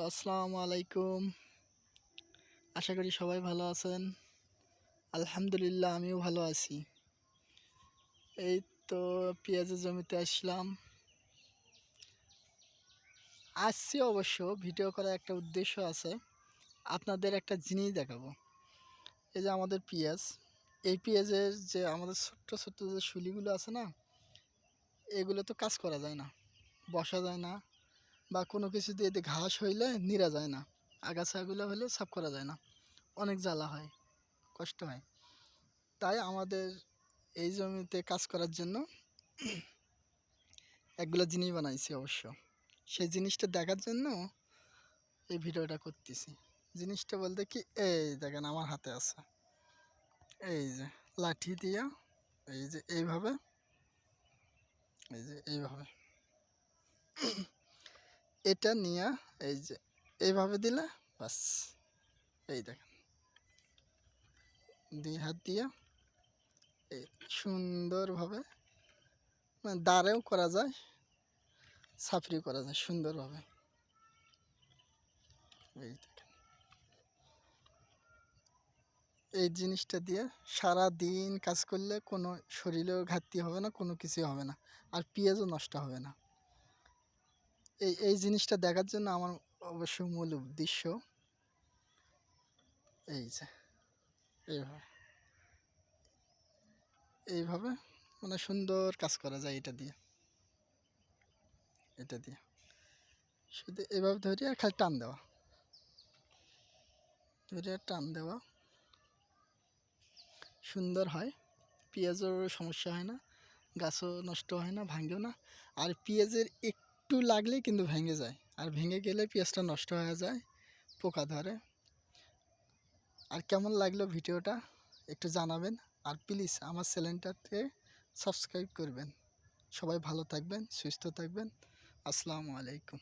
আসসালামু আলাইকুম। আশা করি সবাই ভালো আছেন। আলহামদুলিল্লাহ আমিও ভালো আছি। এই তো পেঁয়াজের জমিতে আসলাম। আসছি অবশ্য ভিডিও করার একটা উদ্দেশ্য আছে। আপনাদের একটা জিনিস দেখাবো। এই যে আমাদের পেঁয়াজ, এই পেঁয়াজের যে আমাদের ছোট্ট ছোট্ট যে শুলিগুলো আছে না, এগুলো তো কাজ করা যায় না, বসা যায় না, বা কোনো কিছু দিয়ে ঘাস হইলে নিড়া যায় না, আগাছাগুলো হলে সাফ করা যায় না, অনেক জ্বালা হয়, কষ্ট হয়। তাই আমাদের এই জমিতে কাজ করার জন্য একগুলো জিনিস বানাইছি অবশ্য। সেই জিনিসটা দেখার জন্য এই ভিডিওটা করতেছি। জিনিসটা বলতে কি, এই দেখেন আমার হাতে আছে, এই যে লাঠি দিয়া, এই যে এইভাবে, এই যে এইভাবে এটা নিয়ে, এই যে এইভাবে দিলে বাস, এই দেখেন দুই হাত দিয়ে এই সুন্দরভাবে, মানে দাঁড়েও করা যায়, সাফরি করা যায় সুন্দরভাবে। এই এই জিনিসটা দিয়ে সারা দিন কাজ করলে কোনো শরীরেও ঘাটতি হবে না, কোনো কিছুই হবে না, আর পেঁয়াজও নষ্ট হবে না। এই জিনিসটা দেখার জন্য আমার অবশ্য মূল উদ্দেশ্য এই যে এইভাবে এইভাবে মানে সুন্দর কাজ করা যায় এটা দিয়ে শুধু এইভাবে ধরে আর খালি টান দেওয়া, ধরে টান দেওয়া, সুন্দর হয়। পেঁয়াজের সমস্যা হয় না, গাছও নষ্ট হয় না, ভাঙেও না। আর পেঁয়াজের একটু লাগলেই কিন্তু ভেঙে যায়, আর ভেঙে গেলে পেঁয়াজটা নষ্ট হয়ে যায়, পোকা ধরে। আর কেমন লাগলো ভিডিওটা একটু জানাবেন, আর প্লিজ আমার চ্যানেলটাতে সাবস্ক্রাইব করবেন। সবাই ভালো থাকবেন, সুস্থ থাকবেন। আসসালামু আলাইকুম।